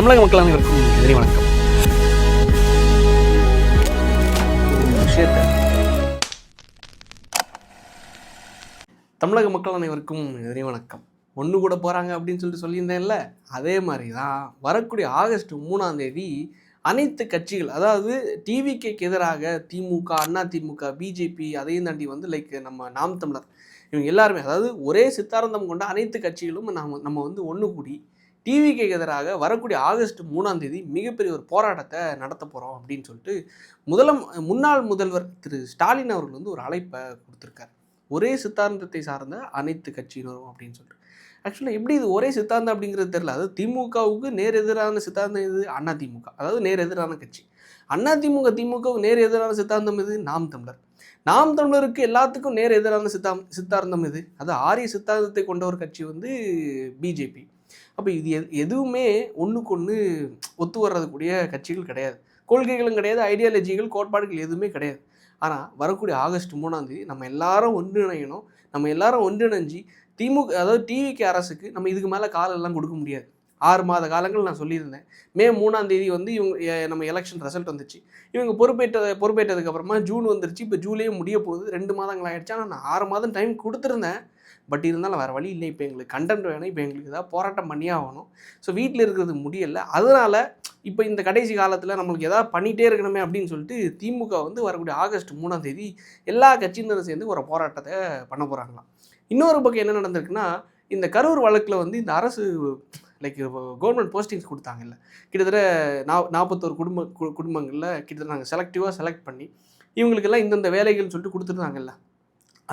தமிழக மக்கள் அனைவருக்கும் எதிரி வணக்கம். தமிழக மக்கள் அனைவருக்கும் எதிரி வணக்கம். ஒன்று கூட போகிறாங்க அப்படின்னு சொல்லியிருந்தேன்ல, அதே மாதிரி தான் வரக்கூடிய ஆகஸ்ட் 3ஆம் தேதி அனைத்து கட்சிகள், அதாவது டிவிகேக்கு எதிராக திமுக, அதிமுக, பிஜேபி, அதையும் தாண்டி லைக் நம்ம நாம் தமிழர், இவங்க எல்லாருமே, அதாவது ஒரே சித்தாந்தம் கொண்ட அனைத்து கட்சிகளும் நம்ம ஒன்று கூடி டிவிகேக்கு எதிராக வரக்கூடிய ஆகஸ்ட் 3ஆம் தேதி மிகப்பெரிய ஒரு போராட்டத்தை நடத்த போகிறோம் அப்படின்னு சொல்லிட்டு முன்னாள் முதல்வர் திரு ஸ்டாலின் அவர்கள் ஒரு அழைப்பை கொடுத்துருக்கார். ஒரே சித்தாந்தத்தை சார்ந்த அனைத்து கட்சியினரும் அப்படின்னு சொல்லிட்டு. ஆக்சுவலாக எப்படி இது ஒரே சித்தாந்தம் அப்படிங்கிறது தெரியல. அதாவது திமுகவுக்கு நேர் எதிரான சித்தாந்தம் இது அதிமுக, அதாவது நேர் எதிரான கட்சி. திமுகவுக்கு நேர் எதிரான சித்தாந்தம் இது நாம் தமிழர். நாம் தமிழருக்கு எல்லாத்துக்கும் நேர் எதிரான சித்தாந்தம் இது, அது ஆரிய சித்தாந்தத்தை கொண்ட ஒரு கட்சி பிஜேபி. அப்போ இது எதுவுமே ஒன்றுக்கு ஒன்று ஒத்து வர்றதுக்கூடிய கட்சிகள் கிடையாது, கொள்கைகளும் கிடையாது, ஐடியாலஜிகள், கோட்பாடுகள் எதுவுமே கிடையாது. ஆனால் வரக்கூடிய ஆகஸ்ட் 3ஆம் தேதி நம்ம எல்லாரும் ஒன்றிணையணும். நம்ம எல்லாரும் ஒன்றிணைஞ்சு திமுக, அதாவது டிவிகே அரசுக்கு நம்ம இதுக்கு மேலே காலெல்லாம் கொடுக்க முடியாது. 6 மாத காலங்கள் நான் சொல்லியிருந்தேன். மே 3ஆம் தேதி இவங்க நம்ம எலெக்ஷன் ரிசல்ட் வந்துச்சு. இவங்க பொறுப்பேற்றதுக்கு அப்புறமா ஜூன் வந்துருச்சு. இப்போ ஜூலையே முடிய போகுது, 2 மாதங்கள் ஆகிடுச்சு. ஆனால் நான் 6 மாதம் டைம் கொடுத்துருந்தேன். பட் இருந்தாலும் வேறு வழி இல்லை. இப்போ எங்களுக்கு கண்டென்ட் வேணும், இப்போ எங்களுக்கு ஏதாவது போராட்டம் பண்ணியே ஆகணும். ஸோ வீட்டில் இருக்கிறது முடியலை. அதனால் இப்போ இந்த கடைசி காலத்தில் நம்மளுக்கு எதாவது பண்ணிகிட்டே இருக்கணுமே அப்படின்னு சொல்லிட்டு திமுக வரக்கூடிய ஆகஸ்ட் 3ஆம் தேதி எல்லா கட்சியினரும் சேர்ந்து ஒரு போராட்டத்தை பண்ண போகிறாங்களாம். இன்னொரு பக்கம் என்ன நடந்திருக்குன்னா, இந்த கரூர் வழக்கில் இந்த அரசு லைக் கவர்மெண்ட் போஸ்டிங்ஸ் கொடுத்தாங்கல்ல, கிட்டத்தட்ட 41 குடும்பங்களில் கிட்டத்தட்ட நாங்கள் செலக்ட் பண்ணி இவங்களுக்கெல்லாம் இந்தந்த வேலைகள்னு சொல்லிட்டு கொடுத்துருந்தாங்கல்ல.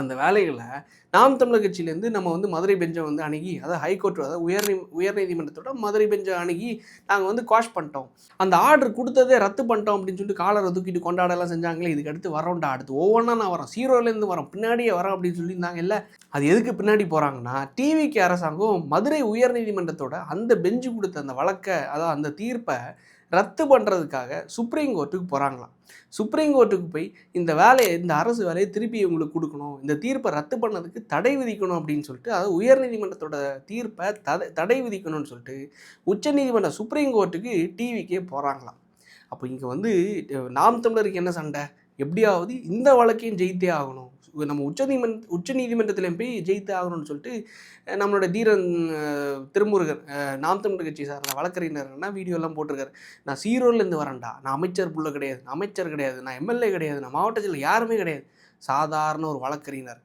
அந்த வேலைகளை நாம் தமிழர் கட்சியிலேருந்து நம்ம மதுரை பெஞ்சை அணுகி, அதாவது ஹைகோர்ட், அதாவது உயர்நீதிமன்றத்தோட மதுரை பெஞ்சை அணுகி நாங்கள் குவாஷ் பண்ணிட்டோம், அந்த ஆர்டர் கொடுத்ததே ரத்து பண்ணிட்டோம் அப்படின்னு சொல்லிட்டு காலரை தூக்கிட்டு கொண்டாடலாம் செஞ்சாங்களே. இதுக்கு அடுத்து வரோம்டா, அடுத்து ஒவ்வொன்றா நான் வரோம், ஜீரோலேருந்து வரோம், பின்னாடியே வரோம் அப்படின்னு சொல்லியிருந்தாங்க இல்லை. அது எதுக்கு பின்னாடி போகிறாங்கன்னா, டிவிகே அரசாங்கம் மதுரை உயர்நீதிமன்றத்தோட அந்த பெஞ்சு கொடுத்த அந்த வழக்கை, அதாவது அந்த தீர்ப்பை ரத்து பண்ணுறதுக்காக சுப்ரீம் கோர்ட்டுக்கு போகிறாங்களாம். சுப்ரீம் கோர்ட்டுக்கு போய் இந்த அரசு வேலையை திருப்பி இவங்களுக்கு கொடுக்கணும், இந்த தீர்ப்பை ரத்து பண்ணதுக்கு தடை விதிக்கணும் அப்படின்னு சொல்லிட்டு, அதாவது உயர்நீதிமன்றத்தோட தீர்ப்பை தடை விதிக்கணும்னு சொல்லிட்டு உச்சநீதிமன்ற சுப்ரீம் கோர்ட்டுக்கு டிவிக்கே போகிறாங்களாம். அப்போ இங்கே நாம் தமிழருக்கு என்ன சண்டை, எப்படியாவது இந்த வழக்கையும் ஜெயித்தே ஆகணும், நம்ம உச்சநீதிமன்றத்திலையும் போய் ஜெயித்தே ஆகணும்னு சொல்லிட்டு நம்மளோட தீரன் திருமுருகன், நாம் தமிழர் கட்சி சார்ந்த வழக்கறிஞர்னா வீடியோலாம் போட்டிருக்காரு. நான் சீரோலேருந்து வரேன்டா, நான் அமைச்சர் கிடையாது, நான் எம்எல்ஏ கிடையாது, நான் மாவட்டத்தில் யாருமே கிடையாது, சாதாரண ஒரு வழக்கறிஞர்,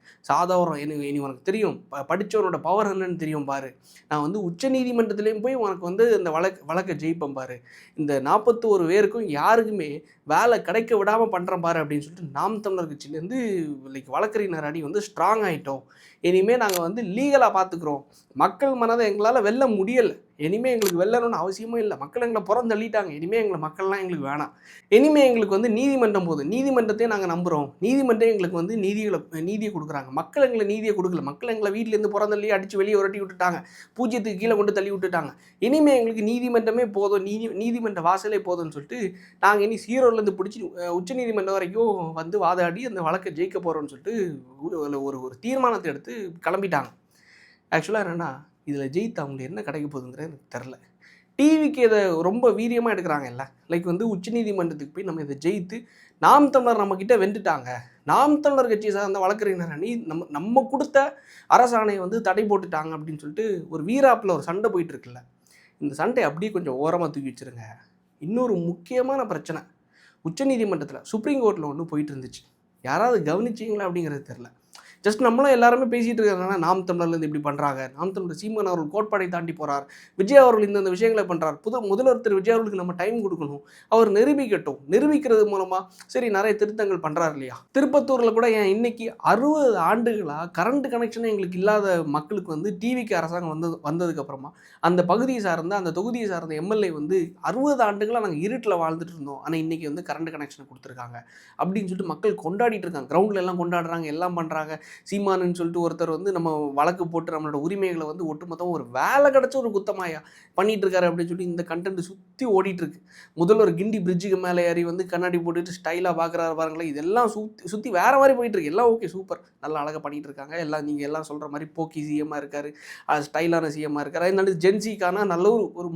இனி உனக்கு தெரியும் படித்தவனோட பவர் என்னன்னு தெரியும் பாரு, நான் உச்சநீதிமன்றத்துலேயும் போய் உனக்கு அந்த வழக்கை ஜெயிப்பேன் பாரு, இந்த 41 பேருக்கும் யாருக்குமே வேலை கிடைக்க விடாமல் பண்ணுறேன் பாரு அப்படின்னு சொல்லிட்டு நாம் தமிழர் கட்சியிலேருந்து லைக் வழக்கறிஞர் அணி ஸ்ட்ராங் ஆகிட்டோம். இனிமேல் நாங்கள் லீகலாக பார்த்துக்குறோம், மக்கள் மனதை எங்களால் வெல்ல முடியலை, இனிமேல் எங்களுக்கு வெல்லணும்னு அவசியமும் இல்லை, மக்கள் எங்களை புறந்தள்ளிட்டாங்க, இனிமேல் மக்கள்லாம் எங்களுக்கு வேணாம், இனிமேல் எங்களுக்கு நீதிமன்றம் போதும், நீதிமன்றத்தையும் நாங்கள் நம்புகிறோம், நீதிமன்றம் எங்களுக்கு நீதியை கொடுக்குறாங்க, மக்கள் எங்களை நீதியை கொடுக்கல, மக்கள் எங்களை வீட்டிலேருந்து புறந்தள்ளி அடித்து வெளியே உரட்டி விட்டுட்டாங்க, பூஜ்ஜியத்துக்கு கீழே கொண்டு தள்ளி விட்டுட்டாங்க, இனிமேல் எங்களுக்கு நீதிமன்றமே போதும், நீதிமன்ற வாசலே போதும்னு சொல்லிட்டு நாங்கள் இனி சீரோலேருந்து பிடிச்சி உச்சநீதிமன்றம் வரைக்கும் வாதாடி அந்த வழக்கை ஜெயிக்க போகிறோம்னு சொல்லிட்டு ஒரு தீர்மானத்தை எடுத்து கிளம்பிட்டாங்க. ஆக்சுவலாக என்னென்னா, இதில் ஜெயித்து அவங்களுக்கு என்ன கிடைக்க போகுதுங்கிறது எனக்கு தெரில. டிவிக்கு இதை ரொம்ப வீரியமாக எடுக்கிறாங்கல்ல, லைக் உச்சநீதிமன்றத்துக்கு போய் நம்ம இதை ஜெயித்து நாம் தமிழர் நம்மக்கிட்ட வென்றுட்டாங்க, நாம் தமிழர் கட்சியை சார்ந்த வழக்கறிஞர் அணி நம்ம கொடுத்த அரசாணையை தடை போட்டுட்டாங்க அப்படின்னு சொல்லிட்டு ஒரு வீராப்பில் ஒரு சண்டை போயிட்டுருக்குல்ல, இந்த சண்டை அப்படியே கொஞ்சம் ஓரமாக தூக்கி வச்சுருங்க. இன்னொரு முக்கியமான பிரச்சனை உச்சநீதிமன்றத்தில் சுப்ரீம் கோர்ட்டில் ஒன்று போயிட்டு இருந்துச்சு, யாராவது கவனிச்சிங்களா அப்படிங்கிறது தெரில. ஜஸ்ட் நம்மளும் எல்லாருமே பேசிகிட்டு இருக்கிறதுனால நாம் தமிழர்லேருந்து இப்படி பண்ணுறாங்க, நாம் தமிழர் சீமான் அவர்கள் கோட்பாடை தாண்டி போகிறார், விஜய் அவர்கள் இந்த விஷயங்களை பண்ணுறார், முதல்வர் திரு விஜய் அவர்களுக்கு நம்ம டைம் கொடுக்கணும், அவர் நிரூபிக்கட்டும், நிரூபிக்கிறது மூலமாக சரி நிறைய திருத்தங்கள் பண்ணுறாரு இல்லையா. திருப்பத்தூரில் கூட ஏன் இன்னைக்கு 60 ஆண்டுகளாக கரண்ட் கனெக்ஷனே எங்களுக்கு இல்லாத மக்களுக்கு டிவிக்கு அரசாங்கம் வந்ததுக்கப்புறமா அந்த பகுதியை சார்ந்த அந்த தொகுதியை சார்ந்த எம்எல்ஏ 60 ஆண்டுகளாக நாங்கள் இருட்டில் வாழ்ந்துட்டு இருந்தோம், ஆனால் இன்றைக்கி கரண்ட் கனெக்ஷன் கொடுத்துருக்காங்க அப்படின்னு சொல்லிட்டு மக்கள் கொண்டாடிட்டு இருக்காங்க, கிரவுண்டில் எல்லாம் கொண்டாடுறாங்க, எல்லாம் பண்ணுறாங்க. சீமானுன்னு சொல்லிட்டு ஒருத்தர் வந்து நம்ம வழக்கு போட்டு நம்மளோட உரிமைகளை வந்து ஒட்டுமொத்தமாக ஒரு வேலை கிடச்ச ஒரு குத்தமாயா பண்ணிட்டு இருக்காரு அப்படின்னு சொல்லி இந்த கண்டென்ட் சுற்றி ஓடிட்டு இருக்கு. முதல்ல ஒரு கிண்டி பிரிட்ஜுக்கு மேலே ஏறி வந்து கண்ணாடி போட்டுட்டு ஸ்டைலாக பார்க்குறாரு பாருங்களேன். இதெல்லாம் சுற்றி வேற மாதிரி போயிட்டு இருக்கு. எல்லாம் ஓகே, சூப்பர், நல்லா அழகாக பண்ணிட்டு இருக்காங்க. எல்லாம் நீங்கள் எல்லாம் சொல்கிற மாதிரி போக்கி சிஎம்மாக இருக்காரு, ஸ்டைலான சிஎம்மாக இருக்காரு. அதனால ஜென்சிக்கான நல்ல ஒரு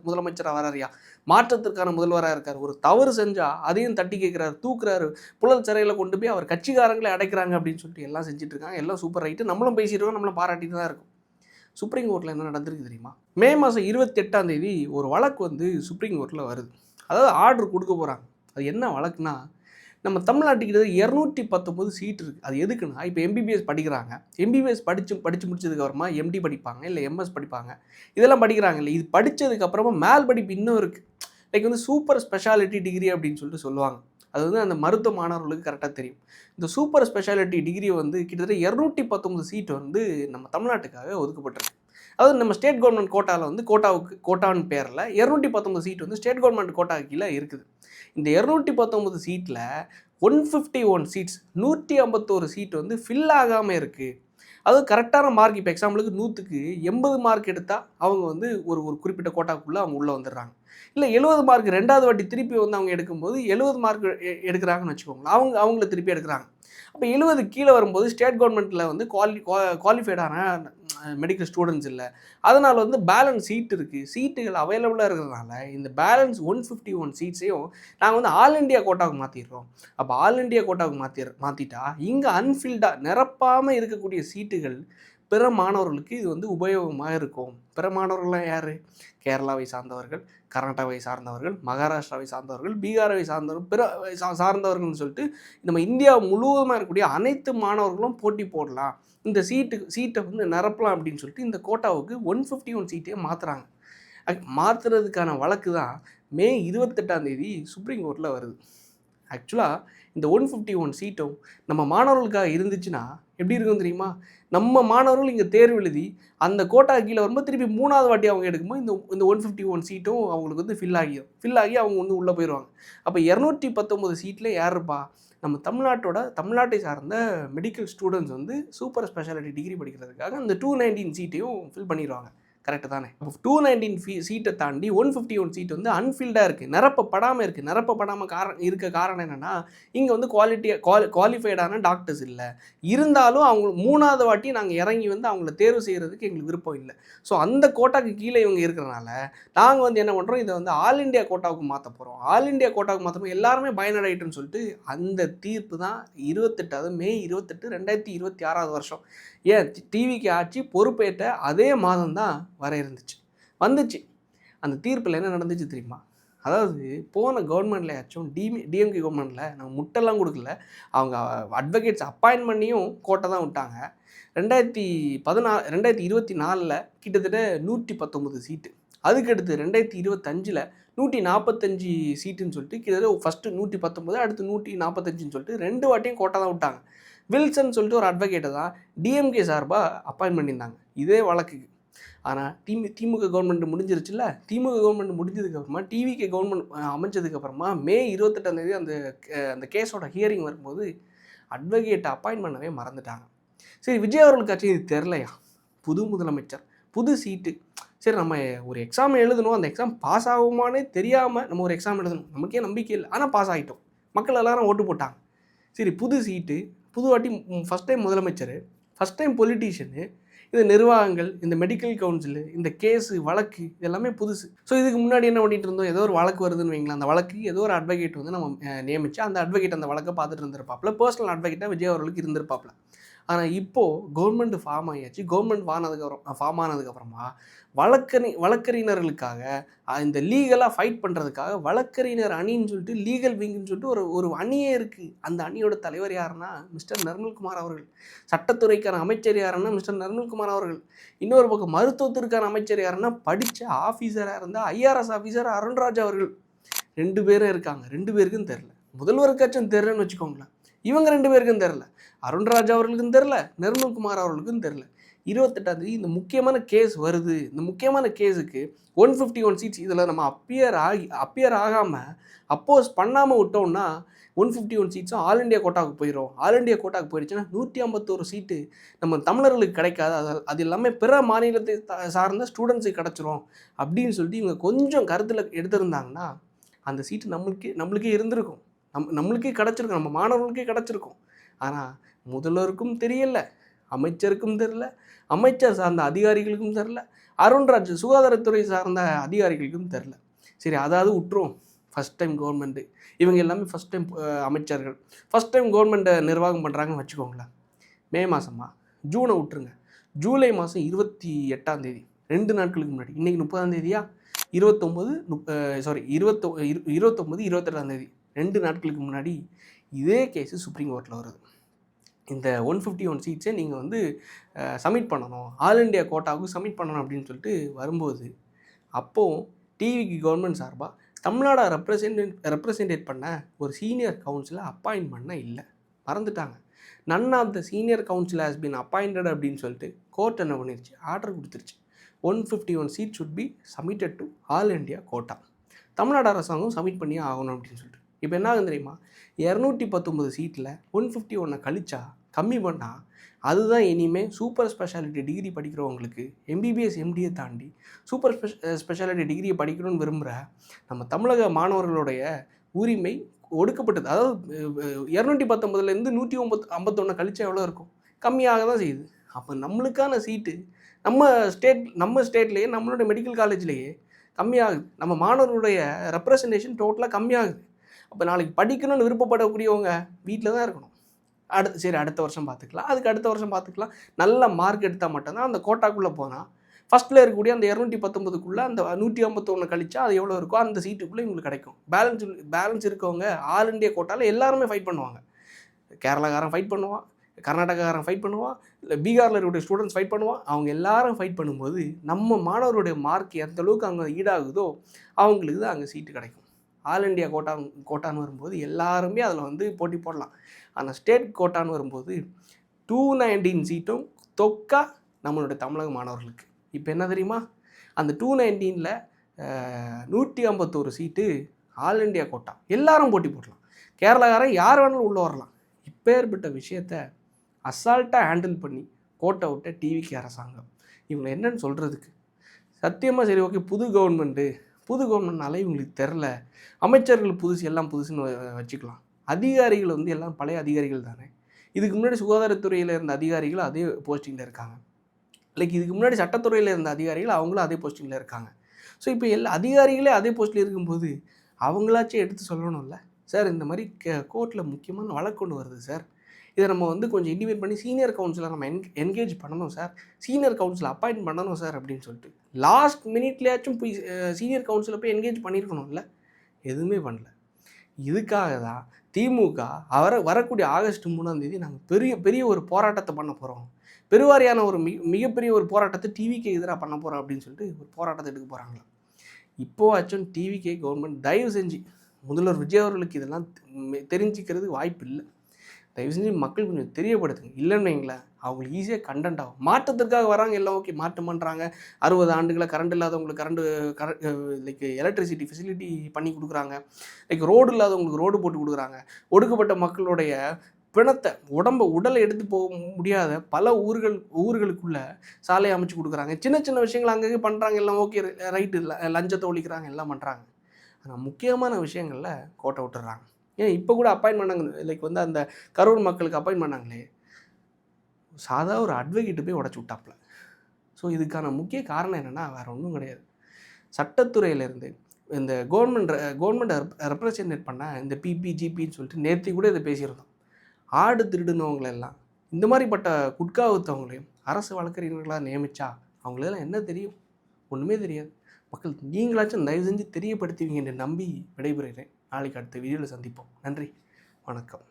முதலமைச்சராக வராரியா, மாற்றத்திற்கான முதல்வராக இருக்கார். ஒரு தவறு செஞ்சால் அதையும் தட்டி கேட்குறாரு, தூக்குறாரு, புழல் சிறையில் கொண்டு போய் அவர் கட்சிக்காரங்களே அடைக்கிறாங்க அப்படின்னு சொல்லிட்டு எல்லாம் செஞ்சுட்டு இருக்காங்க. எல்லாம் சூப்பர் ரைட்டு, நம்மளும் பேசிட்டு இருக்கோம், நம்மளும் பாராட்டிட்டு தான் இருக்கும். சுப்ரீம் கோர்ட்டில் என்ன நடந்திருக்கு தெரியுமா? மே மாதம் 28 ஒரு வழக்கு வந்து சுப்ரீம் கோர்ட்டில் வருது. அதாவது ஆர்டர் கொடுக்க போகிறாங்க. அது என்ன வழக்குனா, நம்ம தமிழ்நாட்டுக்கிட்ட 219 சீட் இருக்குது. அது எதுக்குன்னா, இப்போ எம்பிபிஎஸ் படிக்கிறாங்க. எம்பிபிஎஸ் படித்து முடிச்சதுக்கப்புறமா எம்டி படிப்பாங்க, இல்லை எம்எஸ் படிப்பாங்க. இதெல்லாம் படிக்கிறாங்க இல்லை, இது படித்ததுக்கப்புறமா மேல் படிப்பு இன்னும் இருக்குது. லைக் வந்து சூப்பர் ஸ்பெஷாலிட்டி டிகிரி அப்படின்னு சொல்லிட்டு சொல்லுவாங்க. அது வந்து அந்த மருத்துவ மாணவர்களுக்கு கரெக்டாக தெரியும். இந்த சூப்பர் ஸ்பெஷாலிட்டி டிகிரி வந்து கிட்டத்தட்ட 219 சீட் வந்து நம்ம தமிழ்நாட்டுக்காக ஒதுக்கப்பட்டிருக்கு. அதாவது நம்ம ஸ்டேட் கவர்மெண்ட் கோட்டாவில் வந்து கோட்டாவின் பேரில் 219 சீட் வந்து ஸ்டேட் கவர்மெண்ட் கோட்டா கீழே இருக்குது. இந்த 219 சீட்டில் 151 சீட்ஸ் 151 சீட் வந்து ஃபில் ஆகாமல் இருக்குது. அது கரெக்டான மார்க். இப்போ எக்ஸாம்பிளுக்கு 100க்கு 80 மார்க் எடுத்தால் அவங்க வந்து ஒரு குறிப்பிட்ட கோட்டாக்குள்ளே அவங்க உள்ளே வந்துடுறாங்க. இல்லை 70 மார்க் ரெண்டாவது வாட்டி திருப்பி வந்து அவங்க எடுக்கும்போது 70 மார்க் எடுக்கிறாங்கன்னு வச்சுக்கோங்களேன், அவங்கள திருப்பி எடுக்கிறாங்க. அப்போ 70 கீழே வரும்போது ஸ்டேட் கவர்மெண்ட்டில் வந்து குவாலிஃபைடான மெடிக்கல் ஸ்டூடெண்ட்ஸ் இல்லை. அதனால் வந்து பேலன்ஸ் சீட் இருக்குது, சீட்டுகள் அவைலபிளாக இருக்கிறதுனால இந்த பேலன்ஸ் 151 சீட்ஸையும் நாங்கள் வந்து ஆல் இண்டியா கோட்டாவுக்கு மாற்றிடுறோம். அப்போ ஆல் இண்டியா கோட்டாவுக்கு மாற்றிட்டா இங்கே அன்ஃபில்டாக நிரப்பாமல் இருக்கக்கூடிய சீட்டுகள் பிற மாணவர்களுக்கு இது வந்து உபயோகமாக இருக்கும். பிற மாணவர்கள்லாம் யார்? கேரளாவை சார்ந்தவர்கள், கர்நாடகாவை சார்ந்தவர்கள், மகாராஷ்டிராவை சார்ந்தவர்கள், பீகாரை சார்ந்தவர்கள், பிற சார்ந்தவர்கள்னு சொல்லிட்டு நம்ம இந்தியா முழுவதுமாக இருக்கக்கூடிய அனைத்து மாணவர்களும் போட்டி போடலாம், இந்த சீட்டை வந்து நிரப்பலாம் அப்படின்னு சொல்லிட்டு இந்த கோட்டாவுக்கு 151 சீட்டையே மாற்றுறாங்க. மாற்றுறதுக்கான வழக்கு தான் மே 28 சுப்ரீம் கோர்ட்டில் வருது. ஆக்சுவலாக இந்த 151 சீட்டும் நம்ம மாணவர்களுக்காக இருந்துச்சுன்னா எப்படி இருக்கும் தெரியுமா? நம்ம மாணவர்கள் இங்கே தேர்வு எழுதி அந்த கோட்டா கீழே வரும்போது திருப்பி 3வது வாட்டி அவங்க எடுக்கும்போது இந்த 151 சீட்டும் அவங்களுக்கு வந்து ஃபில் ஆகி அவங்க வந்து உள்ளே போயிடுவாங்க. அப்போ 219 சீட்டில் யார் இருப்பா? நம்ம தமிழ்நாட்டை சார்ந்த மெடிக்கல் ஸ்டூடெண்ட்ஸ் வந்து சூப்பர் ஸ்பெஷாலிட்டி டிகிரி படிக்கிறதுக்காக அந்த 219 சீட்டையும் ஃபில் பண்ணிடுவாங்க. கரெக்டு தானே? அப்போ 219 சீட்டை தாண்டி 151 சீட் வந்து அன்ஃபில்டாக இருக்குது, நிரப்பப்படாமல் இருக்குது. நிரப்பப்படாமல் இருக்க காரணம் என்னென்னா, இங்கே வந்து குவாலிஃபைடான டாக்டர்ஸ் இல்லை. இருந்தாலும் அவங்க 3வது வாட்டி நாங்கள் இறங்கி வந்து அவங்கள தேர்வு செய்கிறதுக்கு எங்களுக்கு விருப்பம் இல்லை. ஸோ அந்த கோட்டாக்கு கீழே இவங்க இருக்கிறனால நாங்கள் வந்து என்ன பண்ணுறோம், இதை வந்து ஆல் இண்டியா கோட்டாவுக்கு மாற்ற போகிறோம். ஆல் இண்டியா கோட்டாவுக்கு மாற்றணும், எல்லாருமே பயனடைட்டுன்னு சொல்லிட்டு அந்த தீர்ப்பு தான் 28 மே 28 2026 வருஷம். ஏன் டிவிக்கு ஆட்சி பொறுப்பேற்ற அதே மாதம் தான் வர வந்துச்சு. அந்த தீர்ப்பில் என்ன நடந்துச்சு தெரியுமா? அதாவது போன கவர்மெண்ட்லையாச்சும் டிஎம்கே கவர்மெண்ட்டில் நம்ம முட்டெல்லாம் கொடுக்கல, அவங்க அட்வொகேட்ஸ் அப்பாயின்ட் பண்ணியும் கோட்டை தான் விட்டாங்க. 2024 கிட்டத்தட்ட 119 சீட்டு. அதுக்கடுத்து 2025 145 சீட்டுன்னு சொல்லிட்டு கிட்டத்தட்ட ஃபஸ்ட்டு 119 அடுத்து 145ன்னு சொல்லிட்டு 2 வாட்டியும் கோட்டை தான் விட்டாங்க. வில்சன் சொல்லிட்டு ஒரு அட்வொகேட்டை தான் டிஎம்கே சார்பாக அப்பாயின்ட் பண்ணியிருந்தாங்க இதே வழக்குக்கு. ஆனால் திமுக கவர்மெண்ட் முடிஞ்சிருச்சுல்ல, திமுக கவர்மெண்ட் முடிஞ்சதுக்கப்புறமா டிவிகே கவர்மெண்ட் அமைஞ்சதுக்கப்புறமா மே 28 அந்த கேஸோட ஹியரிங் வரும்போது அட்வொகேட்டை அப்பாயின்ட் பண்ணவே மறந்துட்டாங்க. சரி, விஜய் அவர்களுக்காச்சும் இது தெரிலையா? புது முதலமைச்சர், புது சீட்டு. சரி, நம்ம ஒரு எக்ஸாம் எழுதணும், அந்த எக்ஸாம் பாஸ் ஆகுமானே தெரியாமல் நம்ம ஒரு எக்ஸாம் எழுதணும், நமக்கே நம்பிக்கை இல்லை, ஆனால் பாஸ் ஆகிட்டோம், மக்கள் எல்லாரும் ஓட்டு போட்டாங்க. சரி, புது சீட்டு, புது வாட்டி ஃபஸ்ட் டைம் முதலமைச்சர், ஃபஸ்ட் டைம் பொலிட்டீஷியனு, இந்த நிர்வாகங்கள், இந்த மெடிக்கல் கவுன்சிலு, இந்த கேஸு வழக்கு எல்லாமே புதுசு. ஸோ இதுக்கு முன்னாடி என்ன பண்ணிட்டு இருந்தோம், ஏதோ ஒரு வழக்கு வருதுன்னு வைங்களேன், அந்த வழக்கு ஏதோ ஒரு அட்வொகேட் வந்து நம்ம நியமித்து அந்த அட்வொகேட் அந்த வழக்கை பார்த்துட்டு இருந்திருப்பாப்புல, பர்சனல் அட்வொகேட்டாக விஜய் அவர்களுக்கு இருந்திருப்பாப்புல. ஆனால் இப்போது கவர்மெண்ட் ஃபார்ம் ஆகியாச்சு. கவர்மெண்ட் ஃபார்ம் ஆனதுக்கப்புறமா வழக்கறிஞர்களுக்காக இந்த லீகலாக ஃபைட் பண்ணுறதுக்காக வழக்கறிஞர் அணின்னு சொல்லிட்டு லீகல் விங்குன்னு சொல்லிட்டு ஒரு அணியே இருக்குது. அந்த அணியோட தலைவர் யாருன்னா மிஸ்டர் நிர்மல்குமார் அவர்கள். சட்டத்துறைக்கான அமைச்சர் யாருன்னா மிஸ்டர் நிர்மல்குமார் அவர்கள். இன்னொரு பக்கம் மருத்துவத்திற்கான அமைச்சர் யாருன்னா படித்த ஆஃபீஸராக இருந்தால் ஐஆர்எஸ் ஆஃபீஸர் அருண்ராஜ் அவர்கள். 2 பேரும் இருக்காங்க. 2 பேருக்கும் தெரில. முதல்வருக்காச்சும் தெரிலன்னு வச்சுக்கோங்களேன். இவங்க 2 பேருக்கும் தெரில. அருண்ராஜ் அவர்களுக்கும் தெரில, நிர்மல்குமார் அவர்களுக்கும் தெரில. 28 இந்த முக்கியமான கேஸ் வருது. இந்த முக்கியமான கேஸுக்கு 151 சீட்ஸ் இதில் நம்ம அப்பியர் ஆகாமல் அப்போஸ் பண்ணாமல் விட்டோம்னா 151 சீட்ஸும் ஆல் இண்டியா கோட்டாவுக்கு போயிடும். ஆல் இண்டியா கோட்டாவுக்கு போயிடுச்சுன்னா 151 சீட்டு நம்ம தமிழர்களுக்கு கிடைக்காது, அது எல்லாமே பிற மாநிலத்தை சார்ந்த ஸ்டூடெண்ட்ஸுக்கு கிடச்சிரும் அப்படின்னு சொல்லிட்டு இவங்க கொஞ்சம் கருத்தில் எடுத்திருந்தாங்கன்னா அந்த சீட்டு நம்மளுக்கே இருந்திருக்கும், நம்மளுக்கே கிடச்சிருக்கும், நம்ம மாணவர்களுக்கே கிடச்சிருக்கும். ஆனால் முதல்வருக்கும் தெரியல, அமைச்சருக்கும் தெரியல, அமைச்சர் சார்ந்த அதிகாரிகளுக்கும் தெரில, அருண்ராஜ் சுகாதாரத்துறை சார்ந்த அதிகாரிகளுக்கும் தெரில. சரி, அதாவது விட்டுருவோம். ஃபஸ்ட் டைம் கவர்மெண்ட்டு, இவங்க எல்லாமே ஃபஸ்ட் டைம் அமைச்சர்கள், ஃபஸ்ட் டைம் கவர்மெண்ட்டை நிர்வாகம் பண்ணுறாங்கன்னு வச்சுக்கோங்களேன். மே மாதமா, ஜூனை விட்டுருங்க, ஜூலை மாதம் 28 2 நாட்களுக்கு முன்னாடி, இன்றைக்கி 30 29 28 2 நாட்களுக்கு முன்னாடி இதே கேஸு சுப்ரீம் கோர்ட்டில் வருது. இந்த 151 சீட்ஸை நீங்கள் வந்து சப்மிட் பண்ணணும், ஆல் இண்டியா கோட்டாவுக்கு சப்மிட் பண்ணணும் அப்படின்னு சொல்லிட்டு வரும்போது, அப்போது டிவிக்கு கவர்மெண்ட் சார்பாக தமிழ்நாடை ரெப்ரசன்டேட் பண்ண ஒரு சீனியர் கவுன்சிலை அப்பாயின்ட் பண்ண இல்லை, மறந்துட்டாங்க. None of the senior counsel has been appointed அப்படின்னு சொல்லிட்டு கோர்ட் என்ன பண்ணிருச்சு, ஆர்டர் கொடுத்துருச்சு. 151 seat should be submitted to all India quota. Tamil Nadu அரசாங்கம் சப்மிட் பண்ணியே ஆகணும் அப்படின்னு சொல்லிட்டு. இப்போ என்ன ஆகும் தெரியுமா, 219 சீட்டில் 151 கழிச்சா, கம்மி பண்ணால், அதுதான் இனிமேல் சூப்பர் ஸ்பெஷாலிட்டி டிகிரி படிக்கிறவங்களுக்கு எம்பிபிஎஸ் எம்டியை தாண்டி சூப்பர் ஸ்பெஷாலிட்டி டிகிரியை படிக்கணும்னு விரும்புகிற நம்ம தமிழக மாணவர்களுடைய உரிமை ஒடுக்கப்பட்டது. அதாவது 219லேருந்து 151 கழிச்சா எவ்வளோ இருக்கும், கம்மியாக தான் செய்யுது. அப்போ நம்மளுக்கான சீட்டு நம்ம ஸ்டேட்லேயே நம்மளுடைய மெடிக்கல் காலேஜ்லேயே கம்மியாகுது. நம்ம மாணவர்களுடைய ரெப்ரசன்டேஷன் டோட்டலாக கம்மியாகுது. அப்போ நாளைக்கு படிக்கணும்னு விருப்பப்படக்கூடியவங்க வீட்டில் தான் இருக்கணும். அடுத்த வருஷம் பார்த்துக்கலாம், அதுக்கு அடுத்த வருஷம் பார்த்துக்கலாம். நல்ல மார்க் எடுத்தால் மட்டும்தான் அந்த கோட்டாக்குள்ளே போனால் ஃபஸ்ட்டில் இருக்கக்கூடிய அந்த 219க்குள்ளே அந்த 151 கழிச்சா அது எவ்வளோ இருக்கோ அந்த சீட்டுக்குள்ளே இவங்களுக்கு கிடைக்கும். பேலன்ஸ் இருக்கவங்க ஆல் இண்டியா கோட்டாவில் எல்லாருமே ஃபைட் பண்ணுவாங்க. கேரளாக்காரன் ஃபைட் பண்ணுவான், கர்நாடகாக்காரன் ஃபைட் பண்ணுவான், இல்லை பீகாரில் இருக்கக்கூடிய ஸ்டூடெண்ட்ஸ் ஃபைட் பண்ணுவான். அவங்க எல்லாரும் ஃபைட் பண்ணும்போது நம்ம மாணவருடைய மார்க் எந்த அளவுக்கு அங்கே ஈடாகுதோ அவங்களுக்கு தான் அங்கே சீட்டு கிடைக்கும். ஆல் இண்டியா கோட்டான்னு வரும்போது எல்லாருமே அதில் வந்து போட்டி போடலாம். ஆனால் ஸ்டேட் கோட்டான்னு வரும்போது 219 சீட்டும் தொக்கா நம்மளுடைய தமிழக மாணவர்களுக்கு. இப்போ என்ன தெரியுமா, அந்த 219ல் 151 சீட்டு ஆல் இண்டியா கோட்டா, எல்லாரும் போட்டி போடலாம். கேரளாக்காரன் யார் வேணாலும் உள்ளே வரலாம். இப்பேற்பட்ட விஷயத்தை அசால்ட்டாக ஹேண்டில் பண்ணி கோட்டை விட்ட டிவிக்கு அரசாங்கம். இவங்களை என்னன்னு சொல்கிறதுக்கு சத்தியமாக சரி, ஓகே, புது கவர்மெண்ட்னால இவங்களுக்கு தெரில, அமைச்சர்கள் எல்லாம் புதுசுன்னு வச்சுக்கலாம். அதிகாரிகள் வந்து எல்லாம் பழைய அதிகாரிகள் தானே. இதுக்கு முன்னாடி சுகாதாரத்துறையில் இருந்த அதிகாரிகள் அதே போஸ்டிங்கில் இருக்காங்க. இதுக்கு முன்னாடி சட்டத்துறையில் இருந்த அதிகாரிகள் அவங்களும் அதே போஸ்டிங்கில் இருக்காங்க. ஸோ இப்போ எல்லா அதிகாரிகளே அதே போஸ்ட்டில் இருக்கும்போது அவங்களாச்சும் எடுத்து சொல்லணும்ல, சார் இந்த மாதிரி கோர்ட்டில் முக்கியமான வழக்கு கொண்டு வருது சார், இதை நம்ம வந்து கொஞ்சம் இன்டிமேட் பண்ணி சீனியர் கவுன்சிலை நம்ம என்கேஜ் பண்ணணும் சார், சீனியர் கவுன்சிலை அப்பாயிண்ட் பண்ணணும் சார் அப்படின்னு சொல்லிட்டு லாஸ்ட் மினிட்லேயாச்சும் போய் சீனியர் கவுன்சிலை போய் என்கேஜ் பண்ணியிருக்கணும்ல. எதுவுமே பண்ணல. இதுக்காக தான் திமுக வரக்கூடிய ஆகஸ்ட் 3 நாங்கள் பெரிய ஒரு போராட்டத்தை பண்ண போகிறோம், பெருவாரியான ஒரு மிகப்பெரிய ஒரு போராட்டத்தை டிவிக்கு எதிராக பண்ண போகிறோம் அப்படின்னு சொல்லிட்டு ஒரு போராட்டத்தை எடுக்க போகிறாங்களா. இப்போவாச்சும் டிவிகே கவர்மெண்ட் தயவு செஞ்சு முதல்வர் விஜய் அவர்களுக்கு இதெல்லாம் தெரிஞ்சிக்கிறதுக்கு வாய்ப்பு இல்லை. தயவு செஞ்சு மக்கள் கொஞ்சம் தெரியப்படுத்துங்க. இல்லைன்னு வைங்களேன், அவங்களுக்கு ஈஸியாக கண்டென்ட் ஆகும். மாற்றத்திற்காக வராங்க, எல்லாம் ஓகே, மாற்றம் பண்ணுறாங்க. 60 ஆண்டுகளை கரண்ட் இல்லாதவங்களுக்கு எலக்ட்ரிசிட்டி ஃபெசிலிட்டி பண்ணி கொடுக்குறாங்க. ரோடு இல்லாதவங்களுக்கு ரோடு போட்டு கொடுக்குறாங்க. ஒடுக்கப்பட்ட மக்களுடைய பிணத்தை உடலை எடுத்து போக முடியாத பல ஊர்களுக்குள்ள சாலை அமைச்சு கொடுக்குறாங்க. சின்ன சின்ன விஷயங்கள் அங்கங்கே பண்ணுறாங்க, எல்லாம் ஓகே, ரைட்டு, லஞ்சத்தை ஒழிக்கிறாங்க, எல்லாம் பண்ணுறாங்க. ஆனால் முக்கியமான விஷயங்களில் கோட்டை விட்டுறாங்க. ஏன் இப்போ கூட அப்பாயின்ட் பண்ணாங்க, வந்து அந்த கரூர் மக்களுக்கு அப்பாயின்ட் பண்ணாங்களே, சாதா ஒரு அட்வொகேட்டு போய் உடச்சி விட்டாப்புல. ஸோ இதுக்கான முக்கிய காரணம் என்னென்னா வேறு ஒன்றும் கிடையாது. சட்டத்துறையிலேருந்து இந்த கவர்மெண்ட்டை ரெப்ரசன்டேட் பண்ண இந்த பிபிஜிபின்னு சொல்லிட்டு நேற்று கூட இதை பேசியிருந்தோம். ஆடு திருடுனவங்களெல்லாம் இந்த மாதிரிப்பட்ட குட்காவுத்தவங்களையும் அரசு வழக்கறிஞர்களாக நியமித்தா அவங்களெல்லாம் என்ன தெரியும், ஒன்றுமே தெரியாது. மக்கள் நீங்களாச்சும் தயவு செஞ்சு தெரியப்படுத்துவீங்க என்று நம்பி விடைபெறுகிறேன். நாளைக்கு அடுத்த வீடியோவில் சந்திப்போம். நன்றி, வணக்கம்.